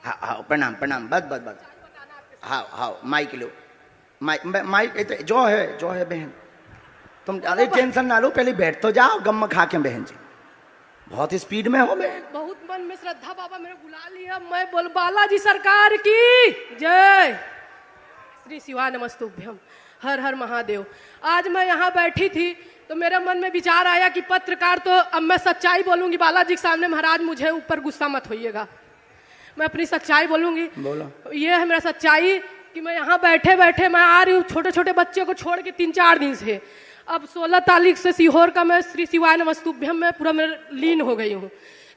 हाँ हाँ प्रणाम प्रणाम, बस बस बस। हाँ हाँ माइक लो, माइक जो है बहन, तुम अरे टेंशन ना लो, पहले बैठ तो जाओ, गम खा के बहन जी, बहुत स्पीड में हो बहन। बहुत मन में श्रद्धा, बाबा मेरे बुला लिया। मैं बोल बालाजी सरकार की जय, श्री शिवा नमस्तुभ्यम, हर हर महादेव। आज मैं यहाँ बैठी थी तो मेरे मन में विचार आया कि पत्रकार तो अब मैं सच्चाई बोलूंगी बालाजी के सामने, महाराज मुझे ऊपर गुस्सा मत होइएगा, मैं अपनी सच्चाई बोलूंगी। बोलो। ये है मेरा सच्चाई कि मैं यहाँ बैठे बैठे मैं आ रही हूँ छोटे छोटे बच्चे को छोड़ के 3-4 दिन से। अब 16 तारीख से सीहोर का मैं श्री शिवाय नमस्तुभ्यम में पूरा मेरे लीन हो गई हूँ,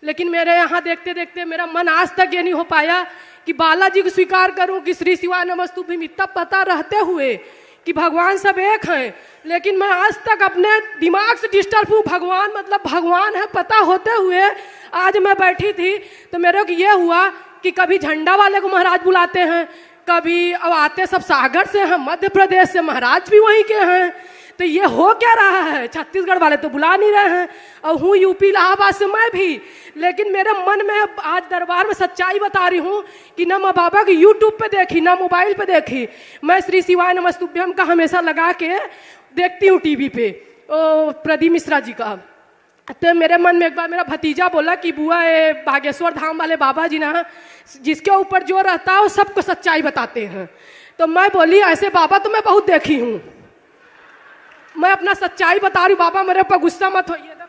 लेकिन मेरे यहाँ देखते देखते मेरा मन आज तक ये नहीं हो पाया कि बालाजी को स्वीकार करूँ कि श्री शिवाय नमस्तुभ्यम, इतना पता रहते हुए कि भगवान सब एक हैं, लेकिन मैं आज तक अपने दिमाग से डिस्टर्ब हूँ। भगवान मतलब भगवान है पता होते हुए आज मैं बैठी थी तो मेरे को ये हुआ कि कभी झंडा वाले को महाराज बुलाते हैं, कभी अब आते सब सागर से हैं, मध्य प्रदेश से, महाराज भी वहीं के हैं, तो ये हो क्या रहा है? छत्तीसगढ़ वाले तो बुला नहीं रहे हैं, और हूँ यूपी इलाहाबाद से मैं भी, लेकिन मेरे मन में आज दरबार में सच्चाई बता रही हूँ कि ना मैं बाबा की यूट्यूब पे देखी ना मोबाइल पे देखी, मैं श्री शिवाय नमस्तुभ्यम का हमेशा लगा के देखती हूँ टीवी पे प्रदीप मिश्रा जी का। तो मेरे मन में एक बार मेरा भतीजा बोला कि बुआ ये बागेश्वर धाम वाले बाबा जी ना जिसके ऊपर जो रहता है वो सबको सच्चाई बताते हैं। तो मैं बोली ऐसे बाबा तो मैं बहुत देखी हूँ, मैं अपना सच्चाई बता रही हूँ, बाबा मेरे ऊपर गुस्सा मत होइएगा।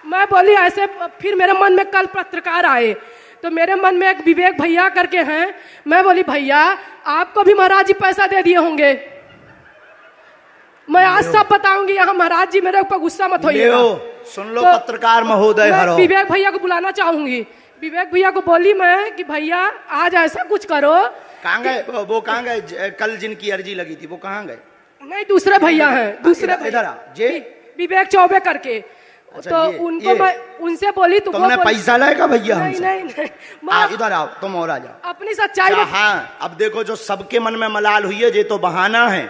मैं बोली ऐसे, फिर मेरे मन में कल पत्रकार आए तो मेरे मन में एक विवेक भैया करके हैं, मैं बोली भैया आपको भी महाराज जी पैसा दे दिए होंगे, मैं आज सब बताऊंगी, यहाँ महाराज जी मेरे ऊपर गुस्सा मत होइएगा। सुन लो तो पत्रकार महोदय, विवेक भैया को बुलाना चाहूंगी। विवेक भैया को बोली मैं कि भैया आज ऐसा कुछ करो। कहाँ गए वो? कहाँ गए कल जिनकी अर्जी लगी थी वो कहाँ गए? नहीं दूसरे भैया हैं, दूसरे इधर जे विवेक चौबे करके। अच्छा, तो उनको मैं उनसे बोली तुमने पैसा लाएगा भैया? नहीं नहीं, नहीं इधर आओ, तुम और आ जाओ। अपनी सच्चाई। हाँ अब देखो, जो सबके मन में मलाल हुई है ये तो बहाना है,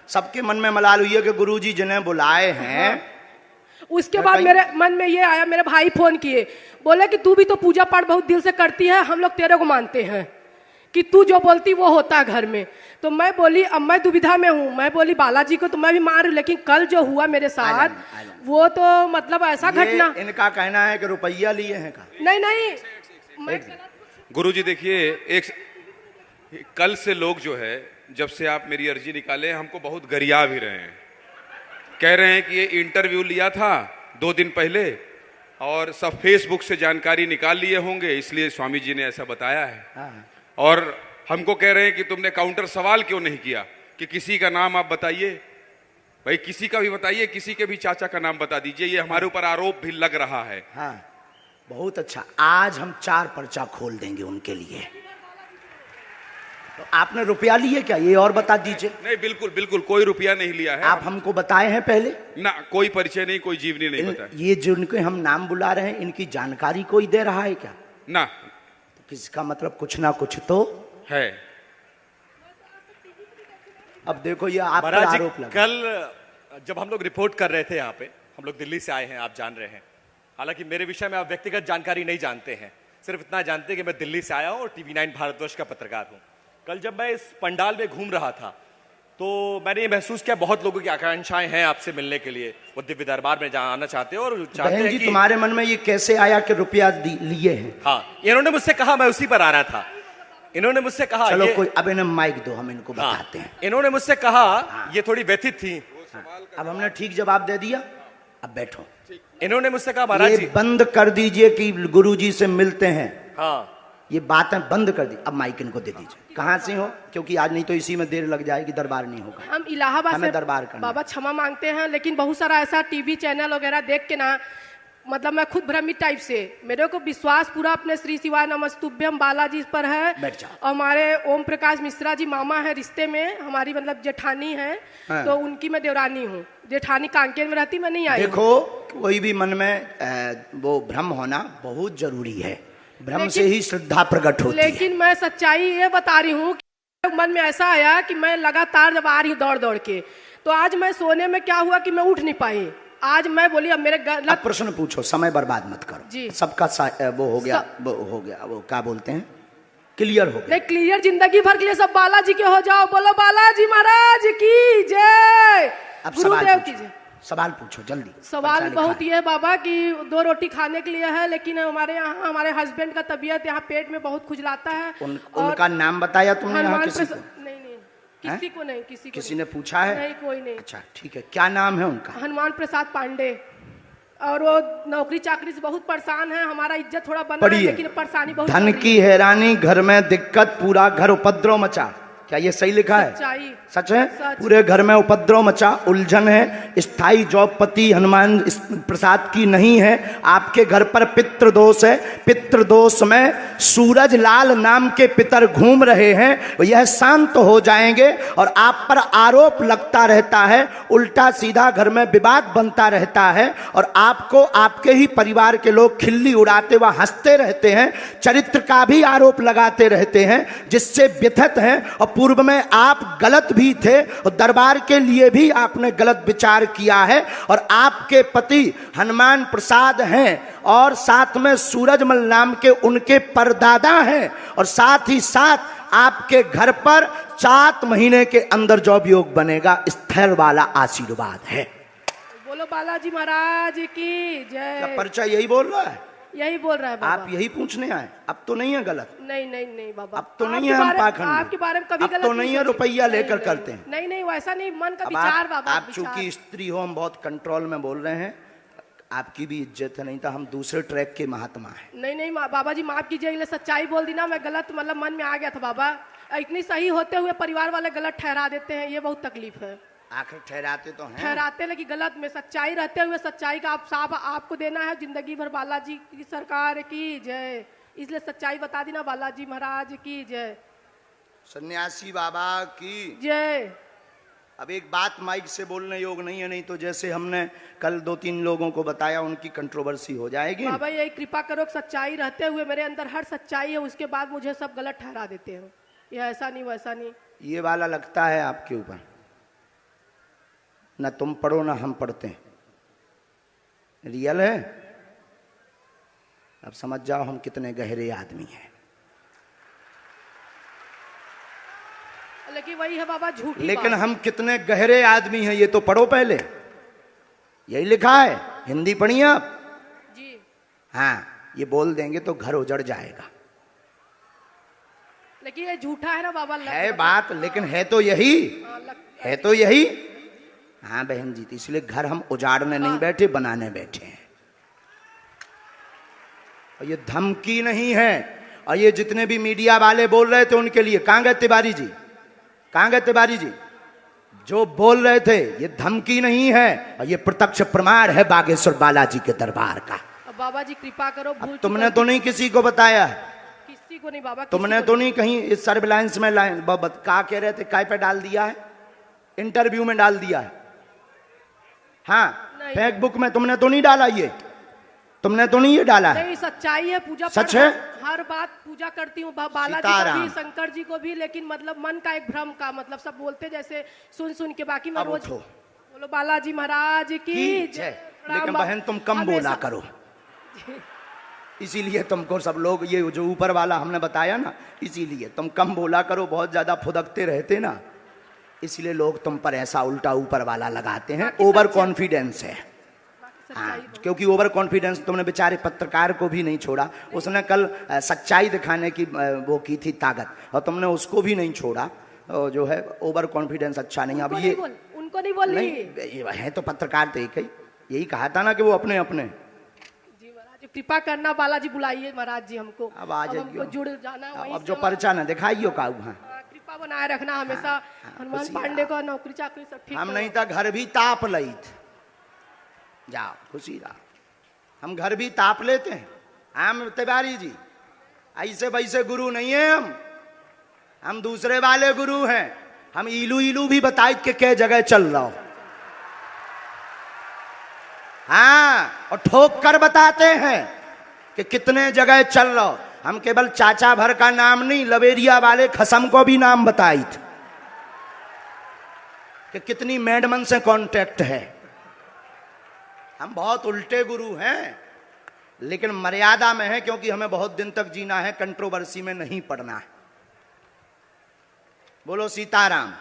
सबके मन में मलाल हुई है कि गुरुजी जिन्हें बुलाए हैं। हाँ। उसके बाद मेरे मन में ये आया, मेरे भाई फोन किए, बोले कि तू भी तो पूजा पाठ बहुत दिल से करती है, हम लोग तेरे को मानते हैं कि तू जो बोलती वो होता है घर में। तो मैं बोली अब मैं दुविधा में हूँ, मैं बोली बालाजी को तो मैं भी मान रही, लेकिन कल जो हुआ मेरे साथ वो तो मतलब ऐसा घटना। इनका कहना है कि रुपया लिए हैं का? नहीं नहीं गुरुजी देखिए, एक कल से लोग जो है जब से आप मेरी अर्जी निकाले हमको बहुत गरिया भी रहे हैं, कह रहे हैं कि ये इंटरव्यू लिया था 2 दिन पहले और सब फेसबुक से जानकारी निकाल लिए होंगे, इसलिए स्वामी जी ने ऐसा बताया है। हाँ। और हमको कह रहे हैं कि तुमने काउंटर सवाल क्यों नहीं किया कि किसी का नाम आप बताइए, भाई किसी का भी बताइए, किसी के भी चाचा का नाम बता दीजिए, ये हमारे ऊपर आरोप भी लग रहा है। हाँ बहुत अच्छा, आज हम 4 पर्चा खोल देंगे उनके लिए। तो आपने रुपया लिए क्या ये और बता दीजिए? नहीं बिल्कुल बिल्कुल कोई रुपया नहीं लिया है। आप हमको बताए हैं पहले ना, कोई परिचय नहीं, कोई जीवनी नहीं बताया। ये जिनके हम नाम बुला रहे हैं इनकी जानकारी कोई दे रहा है क्या? ना। तो किसका मतलब कुछ ना कुछ तो है। अब देखो ये आप पर आरोप लगा। कल जब हम लोग रिपोर्ट कर रहे थे यहाँ पे, हम लोग दिल्ली से आए हैं, आप जान रहे हैं, हालांकि मेरे विषय में आप व्यक्तिगत जानकारी नहीं जानते हैं, सिर्फ इतना जानते हैं कि मैं दिल्ली से आया हूँ और TV9 भारतवर्ष का पत्रकार हूँ। कल जब मैं इस पंडाल में घूम रहा था तो मैंने ये महसूस किया बहुत लोगों की आकांक्षाएं हैं आपसे मिलने के लिए, वो दिव्य दरबार में आना चाहते हैं और चाहते हैं कि तुम्हारे मन में ये कैसे आया कि रुपया लिए हैं? हाँ, इन्होंने मुझसे कहा, मैं उसी पर आ रहा था, इन्होंने मुझसे कहा। चलो कोई अब इन्हें माइक दो, हम इनको बताते हैं। इन्होंने मुझसे कहा, ये थोड़ी व्यथित थी। अब हमने ठीक जवाब दे दिया, अब बैठो। इन्होंने मुझसे कहा महाराज जी बंद कर दीजिए कि गुरुजी से मिलते हैं। हाँ ये बातें बंद कर दी, अब माइक इनको दे दीजिए। कहाँ से हो? क्योंकि आज नहीं तो इसी में देर लग जाएगी, दरबार नहीं होगा। हम इलाहाबाद हमें से दरबार करना। बाबा क्षमा मांगते हैं, लेकिन बहुत सारा ऐसा टीवी चैनल वगैरह देख के ना मतलब मैं खुद भ्रमित टाइप से, मेरे को विश्वास पूरा अपने श्री शिवाय नमस्तुभ्यम बालाजी पर है। बैठ जाओ। हमारे ओम प्रकाश मिश्रा जी मामा है रिश्ते में, हमारी मतलब जेठानी है। हाँ। तो उनकी मैं देवरानी हूँ, जेठानी कांकेर में रहती, मैं नहीं आई। देखो कोई भी मन में वो भ्रम होना बहुत जरूरी है, भ्रम से ही श्रद्धा प्रकट होती है। लेकिन मैं सच्चाई ये बता रही हूँ कि मन में ऐसा आया कि मैं लगातार जब आ रही हूँ दौड़ दौड़ के, तो आज मैं सोने में क्या हुआ कि मैं उठ नहीं पाई, आज मैं बोली अब मेरे अब गलत प्रश्न पूछो, समय बर्बाद मत करो। जी। सबका वो हो गया, वो क्या बोलते हैं, क्लियर हो गया। नहीं, क्लियर जिंदगी भर के लिए सब बालाजी के हो जाओ। बोलो बालाजी महाराज की जय, अब गुरुदेव की जय। सवाल पूछो जल्दी। सवाल बच्चा बहुत लिखा ये है बाबा कि 2 रोटी खाने के लिए है, लेकिन हमारे यहाँ हमारे हस्बैंड का तबीयत यहाँ पेट में बहुत खुजलाता है। है। और उनका नाम बताया तुमने यहाँ हनुमान किसी को? नहीं नहीं, किसी को नहीं, किसी को किसी नहीं। ने पूछा है? नहीं, कोई नहीं। अच्छा ठीक है, क्या नाम है उनका? हनुमान प्रसाद पांडे। और वो नौकरी चाकरी से बहुत परेशान है। हमारा इज्जत थोड़ा बना है, पढ़िए, लेकिन परेशानी बहुत धन बढ़ रही की हैरानी, घर में दिक्कत, पूरा घर उपद्रव मचा। क्या ये सही लिखा है? सच्चाई। सच है? सच। पूरे घर में उपद्रव मचा, उलझन है, स्थायी जॉब पति हनुमान प्रसाद की नहीं है। आपके घर पर पितृदोष है, पितृदोष में सूरज लाल नाम के पितर घूम रहे हैं। यह शांत हो जाएंगे और आप पर आरोप लगता रहता है, उल्टा सीधा घर में विवाद बनता रहता है और आपको आपके ही परिवार के लोग खिल्ली उड़ाते व हंसते रहते हैं, चरित्र का भी आरोप लगाते रहते हैं, जिससे व्यथित हैं। और पूर्व में आप गलत भी थे और दरबार के लिए भी आपने गलत विचार किया है। और आपके पति हनुमान प्रसाद हैं और साथ में सूरजमल नाम के उनके परदादा हैं। और साथ ही साथ आपके घर पर 7 महीने के अंदर जॉब योग बनेगा, स्थिर वाला आशीर्वाद है। बोलो बालाजी महाराज की क्या जय। पर्चा यही बोल रहा है? यही बोल रहा है बाबा। आप यही पूछने आए? अब तो नहीं है गलत? नहीं नहीं नहीं बाबा, अब तो नहीं आपके है हम बारे- पाखंड में। आपके बारे में कभी अब गलत तो नहीं है सोची। रुपया नहीं, लेकर नहीं, करते हैं। नहीं नहीं, वैसा नहीं, मन का अब विचार बाबा। आप विचार। चूंकि स्त्री हो, हम बहुत कंट्रोल में बोल रहे हैं, आपकी भी इज्जत है, नहीं तो हम दूसरे ट्रैक के महात्मा हैं। नहीं नहीं बाबा जी माफ कीजिए, अगले सच्चाई बोल दी ना, मैं गलत मतलब मन में आ गया था बाबा। इतनी सही होते हुए परिवार वाले गलत ठहरा देते हैं, ये बहुत तकलीफ है। आखिर ठहराते तो हैं। ठहराते लेकिन गलत में, सच्चाई रहते हुए सच्चाई का आप साफ आपको देना है। जिंदगी भर बालाजी की सरकार की जय, इसलिए सच्चाई बता दी ना, बालाजी महाराज की जय। सन्यासी बाबा की जय। अब एक बात माइक से बोलने योग नहीं है, नहीं तो जैसे हमने कल 2-3 लोगों को बताया उनकी कंट्रोवर्सी हो जाएगी। बाबा यही कृपा करो कि सच्चाई रहते हुए मेरे अंदर हर सच्चाई है, उसके बाद मुझे सब गलत ठहरा देते हो। ये ऐसा नहीं वैसा नहीं। ये वाला लगता है आपके ऊपर, ना तुम पढ़ो ना हम पढ़ते हैं, रियल है। अब समझ जाओ हम कितने गहरे आदमी हैं। लेकिन वही है बाबा झूठी लेकिन बात। हम कितने गहरे आदमी हैं ये तो पढ़ो पहले। यही लिखा है, हिंदी पढ़िए आप। जी। हाँ, ये बोल देंगे तो घर उजड़ जाएगा। लेकिन ये झूठा है ना बाबा। है बात, लेकिन है तो यही, है तो यही। हाँ बहन जी, इसलिए घर हम उजाड़ने नहीं बैठे, बनाने बैठे हैं। और ये धमकी नहीं है। और ये जितने भी मीडिया वाले बोल रहे थे उनके लिए, कहां गए तिवारी जी? कहां गए तिवारी जी? जो बोल रहे थे ये धमकी नहीं है, और ये प्रत्यक्ष प्रमाण है बागेश्वर बालाजी के दरबार का। अब बाबा जी कृपा करो, भूल तुमने तो नहीं किसी को बताया? किसी को नहीं बाबा। तुमने किसी तो को नहीं कहीं इस सर्विलांस में लाइन कहा कह रहे थे, काय पे डाल दिया है? इंटरव्यू में डाल दिया है। हाँ, नहीं। फेसबुक में तुमने तो नहीं डाला, ये तुमने तो नहीं ये डाला है। नहीं, सच्चाई है। पूजा सच पाठ है? हर बात पूजा करती हूँ, बालाजी को सीताराम। भी, शंकर जी को भी, लेकिन मतलब मन का एक भ्रम का मतलब सब बोलते जैसे सुन सुन के, बाकी मैं अब रोज उठो। बोलो बालाजी महाराज की ठीक जय। है, प्रणाम लेकिन बाबा। बहन तुम कम हमेशा- बोला करो, इसीलिए तुमको सब लोग ये जो ऊपर वाला हमने बताया ना, इसीलिए तुम कम बोला करो। बहुत ज्यादा फुदकते रहते ना, इसलिए लोग तुम पर ऐसा उल्टा ऊपर वाला लगाते हैं। बाकी ओवर सच्चाई- कॉन्फिडेंस है। हाँ, सच्चाई बोलो। क्योंकि ओवर कॉन्फिडेंस तुमने बेचारे पत्रकार को भी नहीं छोड़ा। उसने कल सच्चाई दिखाने की वो की थी ताकत, और तुमने उसको भी नहीं छोड़ा। जो है ओवर कॉन्फिडेंस अच्छा नहीं। अब ये उनको नहीं बोल रही। नहीं, ये है तो पत्रकार तो एक ही, यही कहा था ना कि वो अपने अपने। जी महाराज कृपा करना, बालाजी बुलाइए महाराज जी हमको। अब आ जाइए। हमको जुड़ जाना वहीं अब जो से। पर्चा ना दिखाइयो का वहाँ। हाँ, कृपा बनाए रखना हमेशा। हनुमान खुशी पांडे को नौकरी चाकरी सब ठीक हम करो। नहीं था घर भी ताप लईत। जाओ खुशी रहा, हम घर भी ताप लेते हैं। हम तिवारी जी ऐसे वैसे गुरु नहीं है, हम दूसरे वाले गुरु हैं। हम इलू इलू भी बताई के क्या जगह चल रहा हो। हाँ, और ठोक कर बताते हैं कि कितने जगह चल रहा हो। हम केवल चाचा भर का नाम नहीं, लवेरिया वाले खसम को भी नाम बताई थे कि कितनी मैडमन से कांटेक्ट है। हम बहुत उल्टे गुरु हैं, लेकिन मर्यादा में है, क्योंकि हमें बहुत दिन तक जीना है, कंट्रोवर्सी में नहीं पड़ना है। बोलो सीताराम।